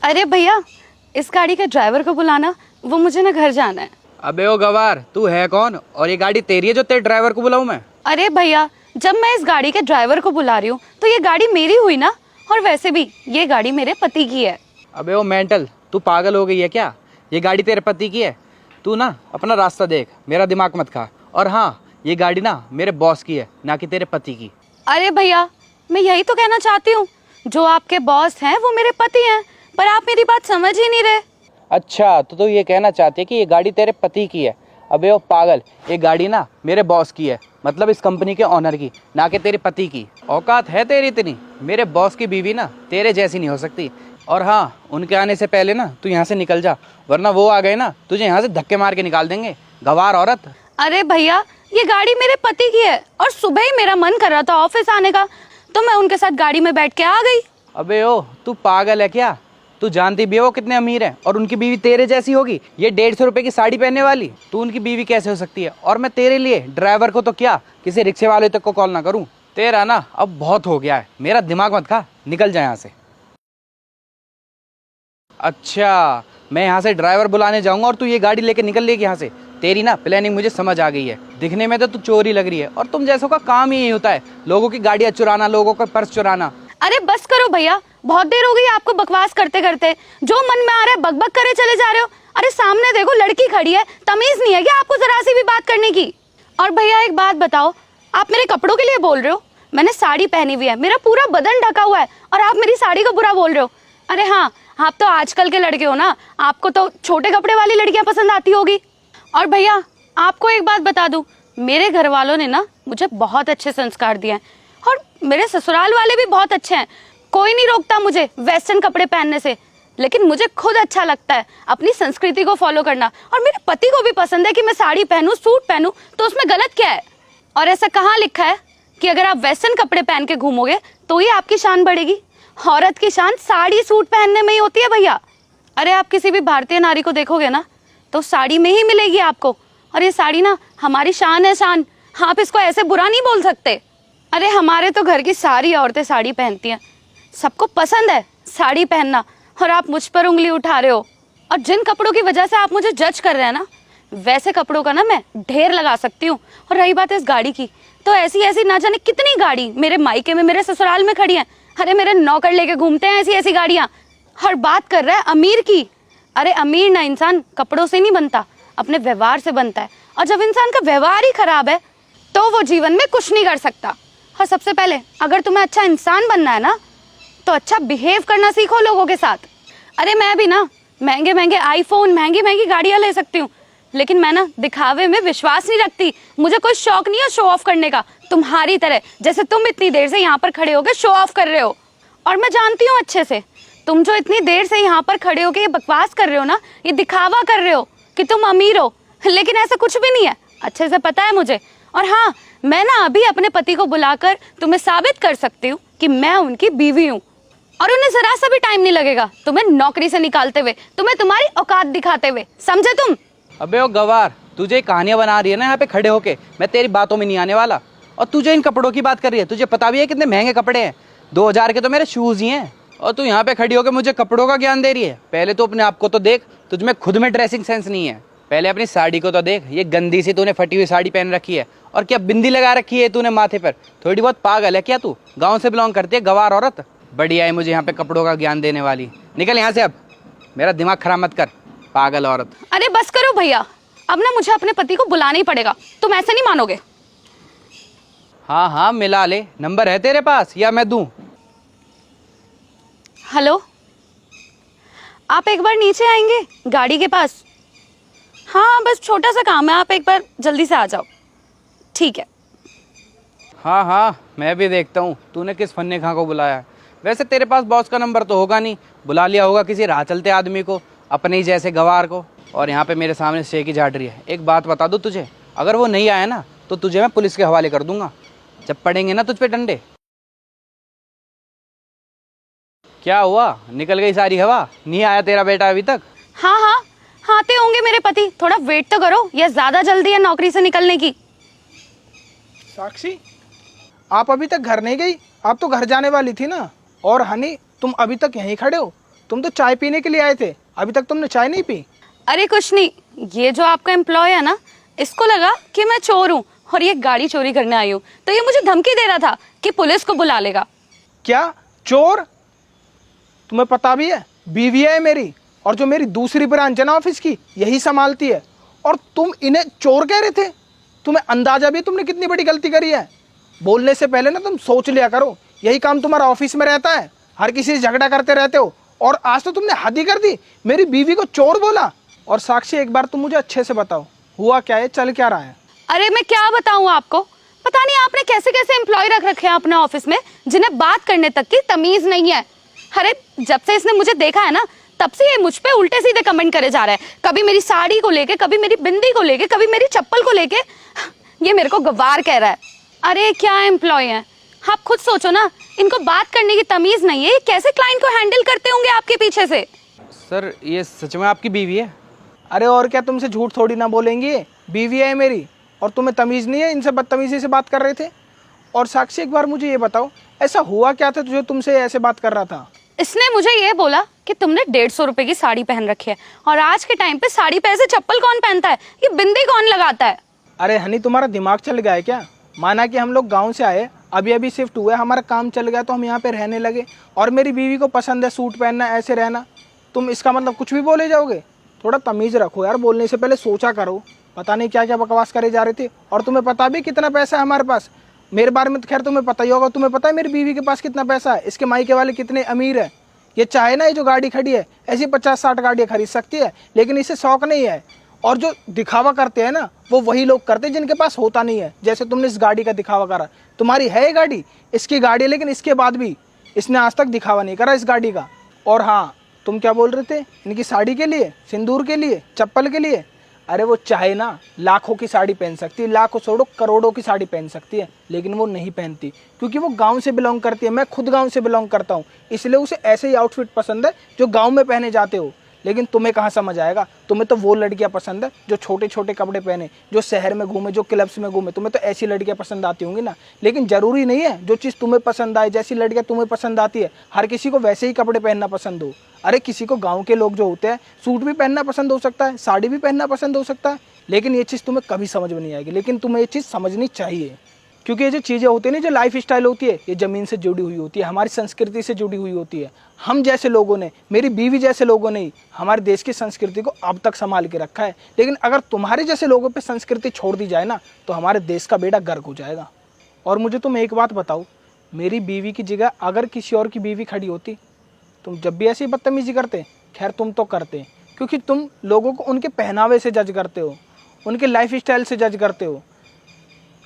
अरे भैया, इस गाड़ी के ड्राइवर को बुलाना, वो मुझे ना घर जाना है। अबे ओ गवार, तू है कौन और ये गाड़ी तेरी है जो तेरे ड्राइवर को बुलाऊं मैं? अरे भैया, जब मैं इस गाड़ी के ड्राइवर को बुला रही हूँ तो ये गाड़ी मेरी हुई ना। और वैसे भी ये गाड़ी मेरे पति की है। अबे ओ मेंटल, तू पागल हो गई है क्या? ये गाड़ी तेरे पति की है। तू ना अपना रास्ता देख, मेरा दिमाग मत खा। और हाँ, ये गाड़ी ना मेरे बॉस की है, ना कि तेरे पति की। अरे भैया, मैं यही तो कहना चाहती हूँ, जो आपके बॉस हैं वो मेरे पति हैं, पर आप मेरी बात समझ ही नहीं रहे। अच्छा, तो तू ये कहना चाहती है कि ये गाड़ी तेरे पति की है? अबे ओ पागल, ये गाड़ी ना मेरे बॉस की है, मतलब इस कंपनी के ऑनर की, ना कि तेरे पति की। औकात है तेरी इतनी? मेरे बॉस की बीवी ना तेरे जैसी नहीं हो सकती। और हाँ, उनके आने से पहले ना तू यहाँ से निकल जा, वरना वो आ गए ना तुझे यहाँ से धक्के मार के निकाल देंगे, गवार औरत। अरे भैया, ये गाड़ी मेरे पति की है और सुबह ही मेरा मन कर रहा था ऑफिस आने का, तो मैं उनके साथ गाड़ी में बैठ के आ गई। अबे ओ, तू पागल है क्या? तू जानती भी है वो कितने अमीर हैं और उनकी बीवी तेरे जैसी होगी, ये 150 रुपए की साड़ी पहनने वाली। तू उनकी बीवी कैसे हो सकती है? और मैं तेरे लिए ड्राइवर को तो क्या, किसी रिक्शे वाले तक को कॉल ना करूं? तेरा ना अब बहुत हो गया है, मेरा दिमाग मत खा, निकल जा यहाँ से। अच्छा, मैं यहाँ से ड्राइवर बुलाने जाऊंगा और तू ये गाड़ी लेके निकल लेगी यहाँ से? तेरी ना प्लानिंग मुझे समझ आ गई है। दिखने में तो तू चोरी लग रही है और तुम जैसों का काम ही यही होता है, लोगों की गाड़ियाँ चुराना, लोगों का पर्स चुराना। अरे बस करो भैया, बहुत देर हो गई आपको बकवास करते करते। जो मन में आ रहा है बकबक करे चले जा रहे हो। अरे सामने देखो, लड़की खड़ी है, तमीज नहीं है क्या आपको जरा सी भी बात करने की? और भैया एक बात बताओ, आप मेरे कपड़ों के लिए बोल रहे हो? मैंने साड़ी पहनी हुई है, मेरा पूरा बदन ढका हुआ है, और आप मेरी साड़ी को बुरा बोल रहे हो? अरे हाँ, आप तो आजकल के लड़के हो ना, आपको तो छोटे कपड़े वाली लड़कियां पसंद आती होगी। और भैया आपको एक बात बता दूं, मेरे घर वालों ने ना मुझे बहुत अच्छे संस्कार दिए हैं, और मेरे ससुराल वाले भी बहुत अच्छे हैं। कोई नहीं रोकता मुझे वेस्टर्न कपड़े पहनने से, लेकिन मुझे खुद अच्छा लगता है अपनी संस्कृति को फॉलो करना। और मेरे पति को भी पसंद है कि मैं साड़ी पहनूं, सूट पहनूं, तो उसमें गलत क्या है? और ऐसा कहाँ लिखा है कि अगर आप वेस्टर्न कपड़े पहन के घूमोगे तो ही आपकी शान बढ़ेगी? औरत की शान साड़ी सूट पहनने में ही होती है भैया। अरे आप किसी भी भारतीय नारी को देखोगे ना तो साड़ी में ही मिलेगी आपको। और ये साड़ी ना हमारी शान है, शान। आप इसको ऐसे बुरा नहीं बोल सकते। अरे हमारे तो घर की सारी औरतें साड़ी पहनती हैं, सबको पसंद है साड़ी पहनना, और आप मुझ पर उंगली उठा रहे हो। और जिन कपड़ों की वजह से आप मुझे जज कर रहे हैं ना, वैसे कपड़ों का ना मैं ढेर लगा सकती हूँ। और रही बात इस गाड़ी की, तो ऐसी ऐसी ना जाने कितनी गाड़ी मेरे मायके में, मेरे ससुराल में खड़ी हैं। अरे मेरे नौकर लेके घूमते हैं ऐसी ऐसी गाड़ियाँ। हर बात कर रहा है अमीर की। अरे अमीर ना इंसान कपड़ों से नहीं बनता, अपने व्यवहार से बनता है। और जब इंसान का व्यवहार ही खराब है तो वो जीवन में कुछ नहीं कर सकता। और सबसे पहले अगर तुम्हें अच्छा इंसान बनना है ना, तो अच्छा बिहेव करना सीखो लोगों के साथ। अरे मैं भी ना महंगे महंगे आईफोन, महंगी महंगी गाड़ियां ले सकती हूँ, लेकिन मैं ना दिखावे में विश्वास नहीं रखती। मुझे कोई शौक नहीं है शो ऑफ करने का, तुम्हारी तरह, जैसे तुम इतनी देर से यहाँ पर खड़े होकर शो ऑफ कर रहे हो। और मैं जानती हूँ अच्छे से, तुम जो इतनी देर से यहाँ पर खड़े होकर ये बकवास कर रहे हो ना, ये दिखावा कर रहे हो कि तुम अमीर हो, लेकिन ऐसा कुछ भी नहीं है, अच्छे से पता है मुझे। और हाँ, मैं ना अभी अपने पति को बुलाकर तुम्हें साबित कर सकती हूँ कि मैं उनकी बीवी हूँ। और उन्हें जरा सा भी टाइम नहीं लगेगा तुम्हें नौकरी से निकालते हुए, तुम्हें तुम्हारी औकात दिखाते हुए, समझे तुम? अबे ओ गवार, तुझे कहानियां बना रही है ना यहाँ पे खड़े होके, मैं तेरी बातों में नहीं आने वाला। और तुझे इन कपड़ों की बात कर रही है, तुझे पता भी है कितने महंगे कपड़े हैं? 2000 के तो मेरे शूज ही हैं, और तू यहाँ पे खड़ी होकर मुझे कपड़ों का ज्ञान दे रही है। पहले तो अपने आप को तो देख, तुझ में खुद में ड्रेसिंग सेंस नहीं है। पहले अपनी साड़ी को तो देख, ये गंदी सी तूने फटी हुई साड़ी पहन रखी है, और क्या बिंदी लगा रखी है तूने माथे पर? थोड़ी बहुत पागल है क्या तू? गाँव से बिलोंग करती है, गवार औरत। बढ़िया है मुझे यहाँ पे कपड़ों का ज्ञान देने वाली। निकल यहाँ से, अब मेरा दिमाग खराब मत कर, पागल औरत। अरे बस करो भैया, अब ना मुझे अपने पति को बुलाना ही पड़ेगा, तुम ऐसे नहीं मानोगे। हाँ हाँ मिला ले, नंबर है तेरे पास या मैं दूं? हेलो, आप एक बार नीचे आएंगे गाड़ी के पास? हाँ बस छोटा सा काम है, आप एक बार जल्दी से आ जाओ। ठीक है। हाँ हाँ, मैं भी देखता हूँ तूने किस फन्ने खां को बुलाया है। वैसे तेरे पास बॉस का नंबर तो होगा नहीं, बुला लिया होगा किसी राह चलते आदमी को, अपने ही जैसे गवार को। और यहाँ पे मेरे सामने शेख ही झाड़ रही है। एक बात बता दूँ तुझे, अगर वो नहीं आया ना तो तुझे मैं पुलिस के हवाले कर दूंगा, जब पड़ेंगे ना तुझ पे डंडे। क्या हुआ, निकल गई सारी हवा? नहीं आया तेरा बेटा अभी तक? हाँ हाँ, आते होंगे मेरे पति, थोड़ा वेट तो करो, या ज्यादा जल्दी है नौकरी से निकलने की? साक्षी, आप अभी तक घर नहीं गई? आप तो घर जाने वाली थी ना। और हनी, तुम अभी तक यहीं खड़े हो? तुम तो चाय पीने के लिए आए थे, अभी तक तुमने चाय नहीं पी। अरे कुछ नहीं, ये जो आपका एम्प्लॉय है ना, इसको लगा कि मैं चोर हूँ और ये गाड़ी चोरी करने आई हूँ, तो ये मुझे धमकी दे रहा था कि पुलिस को बुला लेगा। क्या चोर? तुम्हें पता भी है बीवी है मेरी, और जो मेरी दूसरी ब्रांच है ना ऑफिस की, यही संभालती है, और तुम इन्हें चोर कह रहे थे? तुम्हें अंदाजा भी तुमने कितनी बड़ी गलती करी है। बोलने से पहले ना तुम सोच लिया करो। यही काम तुम्हारा ऑफिस में रहता है, हर किसी से झगड़ा करते रहते हो, और आज तो तुमने हद ही कर दी, मेरी बीवी को चोर बोला। और साक्षी, एक बार तुम मुझे अच्छे से बताओ, हुआ क्या है, चल क्या रहा है? अरे मैं क्या बताऊँ आपको, पता नहीं आपने कैसे कैसे एम्प्लॉय रख रखे हैं अपने ऑफिस में, जिन्हें बात करने तक की तमीज नहीं है। अरे जब से इसने मुझे देखा है ना, तब से ये मुझ पे उल्टे सीधे कमेंट करे जा रहा है, कभी मेरी साड़ी को लेके, कभी मेरी बिंदी को लेके, कभी मेरी चप्पल को लेके। ये मेरे को गवार कह रहा है। अरे क्या एम्प्लॉय है, आप खुद सोचो ना, इनको बात करने की तमीज नहीं है, ये कैसे क्लाइंट को हैंडल करते होंगे आपके पीछे से। सर ये सच में आपकी बीवी है? अरे और क्या, तुमसे झूठ थोड़ी ना बोलेंगी, बीवी है मेरी, और तुम्हें तमीज़ नहीं है, इनसे बदतमीजी से बात कर रहे थे। और साक्षी, एक बार मुझे ये बताओ, ऐसा हुआ क्या था जो तुमसे ऐसे बात कर रहा था? इसने मुझे ये बोला कि तुमने 150 रुपए की साड़ी पहन रखी है, और आज के टाइम पे साड़ी पे ऐसे चप्पल कौन पहनता है, ये बिंदी कौन लगाता है। अरे हनी, तुम्हारा दिमाग चल गया है क्या? माना कि हम लोग गांव से आए, अभी अभी शिफ्ट हुए, हमारा काम चल गया तो हम यहाँ पे रहने लगे, और मेरी बीवी को पसंद है सूट पहनना, ऐसे रहना, तुम इसका मतलब कुछ भी बोले जाओगे? थोड़ा तमीज़ रखो यार, बोलने से पहले सोचा करो। पता नहीं क्या क्या बकवास करे जा रहे थे, और तुम्हें पता भी कितना पैसा है हमारे पास। मेरे बारे में तो खैर तुम्हें पता ही होगा, तुम्हें पता है मेरी बीवी के पास कितना पैसा है, इसके मायके वाले कितने अमीर है। ये चाहे ना, ये जो गाड़ी खड़ी है, ऐसी 50-60 गाड़ियाँ खरीद सकती है, लेकिन इसे शौक नहीं है। और जो दिखावा करते हैं ना, वो वही लोग करते हैं जिनके पास होता नहीं है। जैसे तुमने इस गाड़ी का दिखावा करा, तुम्हारी है ये गाड़ी, इसकी गाड़ी है, लेकिन इसके बाद भी इसने आज तक दिखावा नहीं करा इस गाड़ी का। और हाँ, तुम क्या बोल रहे थे, इनकी साड़ी के लिए, सिंदूर के लिए, चप्पल के लिए? अरे वो चाहे ना लाखों की साड़ी पहन सकती है, लाखों छोड़ो करोड़ों की साड़ी पहन सकती है, लेकिन वो नहीं पहनती, क्योंकि वो गांव से बिलोंग करती है। मैं खुद गांव से बिलोंग करता हूँ, इसलिए उसे ऐसे ही आउटफिट पसंद है जो गांव में पहने जाते हो। लेकिन तुम्हें कहाँ समझ आएगा, तुम्हें तो वो लड़कियां पसंद है जो छोटे छोटे कपड़े पहने, जो शहर में घूमे, जो क्लब्स में घूमे। तुम्हें तो ऐसी लड़कियां पसंद आती होंगी ना, लेकिन जरूरी नहीं है जो चीज़ तुम्हें पसंद आए, जैसी लड़कियां तुम्हें पसंद आती है, हर किसी को वैसे ही कपड़े पहनना पसंद हो। अरे किसी को गाँव के लोग जो होते हैं, सूट भी पहनना पसंद हो सकता है, साड़ी भी पहनना पसंद हो सकता है, लेकिन ये चीज़ तुम्हें कभी समझ में नहीं आएगी। लेकिन तुम्हें ये चीज़ समझनी चाहिए, क्योंकि ये जो चीज़ें होती है ना, जो लाइफ स्टाइल होती है, ये ज़मीन से जुड़ी हुई होती है, हमारी संस्कृति से जुड़ी हुई होती है। हम जैसे लोगों ने, मेरी बीवी जैसे लोगों ने हमारे देश की संस्कृति को अब तक संभाल के रखा है। लेकिन अगर तुम्हारे जैसे लोगों पे संस्कृति छोड़ दी जाए ना, तो हमारे देश का बेड़ा गर्क हो जाएगा। और मुझे तुम एक बात बताओ, मेरी बीवी की जगह अगर किसी और की बीवी खड़ी होती, तुम जब भी ऐसी बदतमीजी करते? खैर तुम तो करते, क्योंकि तुम लोगों को उनके पहनावे से जज करते हो, उनके लाइफ स्टाइल से जज करते हो।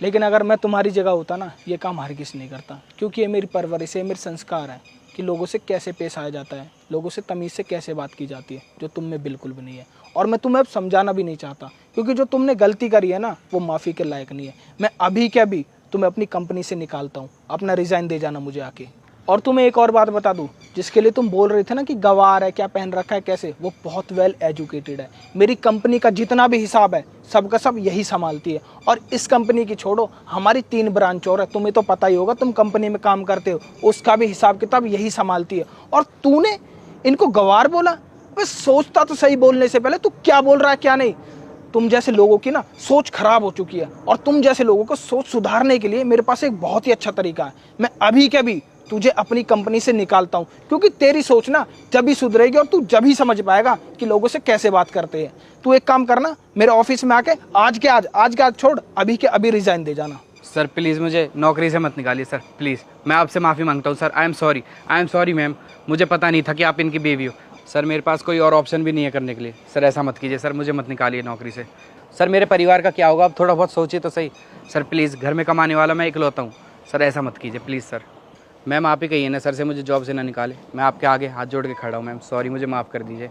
लेकिन अगर मैं तुम्हारी जगह होता ना, ये काम हर किसी नहीं करता, क्योंकि ये मेरी परवरिश है, मेरे संस्कार है कि लोगों से कैसे पेश आया जाता है, लोगों से तमीज़ से कैसे बात की जाती है, जो तुम में बिल्कुल भी नहीं है। और मैं तुम्हें अब समझाना भी नहीं चाहता, क्योंकि जो तुमने गलती करी है ना, वो माफ़ी के लायक नहीं है। मैं अभी के अभी तुम्हें अपनी कंपनी से निकालता हूँ, अपना रिज़ाइन दे जाना मुझे आके। और तुम्हें एक और बात बता दूं, जिसके लिए तुम बोल रहे थे ना कि गवार है, क्या पहन रखा है, कैसे, वो बहुत वेल एजुकेटेड है। मेरी कंपनी का जितना भी हिसाब है, सबका सब यही संभालती है। और इस कंपनी की छोड़ो, हमारी 3 ब्रांच और है, तुम्हें तो पता ही होगा, तुम कंपनी में काम करते हो, उसका भी हिसाब किताब यही संभालती है। और तूने इनको गवार बोला? बस सोचता तो सही बोलने से पहले, तू क्या बोल रहा है क्या नहीं। तुम जैसे लोगों की ना सोच खराब हो चुकी है, और तुम जैसे लोगों को सोच सुधारने के लिए मेरे पास एक बहुत ही अच्छा तरीका है। मैं अभी के अभी तुझे अपनी कंपनी से निकालता हूं, क्योंकि तेरी सोच ना जब भी सुधरेगी, और तू जब ही समझ पाएगा कि लोगों से कैसे बात करते हैं। तू एक काम करना, मेरे ऑफिस में आके आज के आज छोड़, अभी के अभी रिजाइन दे जाना। सर प्लीज़ मुझे नौकरी से मत निकालिए सर, प्लीज़। मैं आपसे माफ़ी मांगता हूँ sir. I am sorry ma'am, मुझे पता नहीं था कि आप इनकी बीवी हो। सर मेरे पास कोई और ऑप्शन भी नहीं है करने के लिए। सर ऐसा मत कीजिए सर, मुझे मत निकालिए नौकरी से। सर मेरे परिवार का क्या होगा, आप थोड़ा बहुत सोचिए तो सही। सर प्लीज़, घर में कमाने वाला मैं इकलौता हूँ। सर ऐसा मत कीजिए प्लीज़ सर। मैम आप ही कहिए ना सर से मुझे जॉब से ना निकाले। मैं आपके आगे हाथ जोड़ के खड़ा हूँ मैम, सॉरी, मुझे माफ़ कर दीजिए।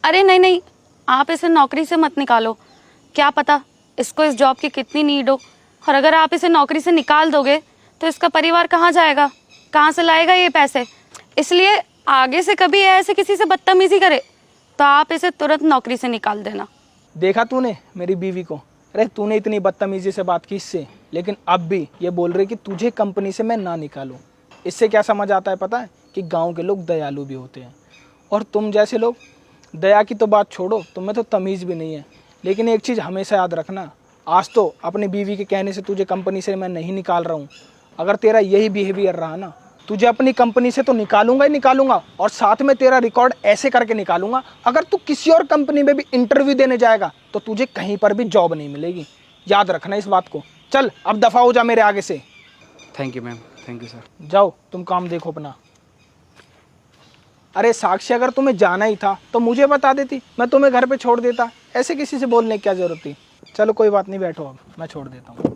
अरे नहीं नहीं, आप इसे नौकरी से मत निकालो, क्या पता इसको इस जॉब की कितनी नीड हो। और अगर आप इसे नौकरी से निकाल दोगे तो इसका परिवार कहाँ जाएगा, कहाँ से लाएगा ये पैसे। इसलिए आगे से कभी ऐसे किसी से बदतमीजी करे तो आप इसे तुरंत नौकरी से निकाल देना। देखा तूने मेरी बीवी को? अरे तूने इतनी बदतमीजी से बात की इससे, लेकिन अब भी ये बोल रहे कि तुझे कंपनी से मैं ना निकालूं। इससे क्या समझ आता है पता है? कि गांव के लोग दयालु भी होते हैं। और तुम जैसे लोग, दया की तो बात छोड़ो, तुम्हें तो तमीज़ भी नहीं है। लेकिन एक चीज़ हमेशा याद रखना, आज तो अपनी बीवी के कहने से तुझे कंपनी से मैं नहीं निकाल रहा हूँ। अगर तेरा यही बिहेवियर रहा ना, तुझे अपनी कंपनी से तो निकालूंगा ही निकालूंगा, और साथ में तेरा रिकॉर्ड ऐसे करके निकालूंगा, अगर तू किसी और कंपनी में भी इंटरव्यू देने जाएगा तो तुझे कहीं पर भी जॉब नहीं मिलेगी। याद रखना इस बात को। चल अब दफ़ा हो जा मेरे आगे से। Thank you ma'am, thank you sir. जाओ तुम काम देखो अपना। अरे साक्षी, अगर तुम्हें जाना ही था तो मुझे बता देती, मैं तुम्हें घर पे छोड़ देता। ऐसे किसी से बोलने की क्या जरूरत थी। चलो कोई बात नहीं, बैठो, अब मैं छोड़ देता हूँ।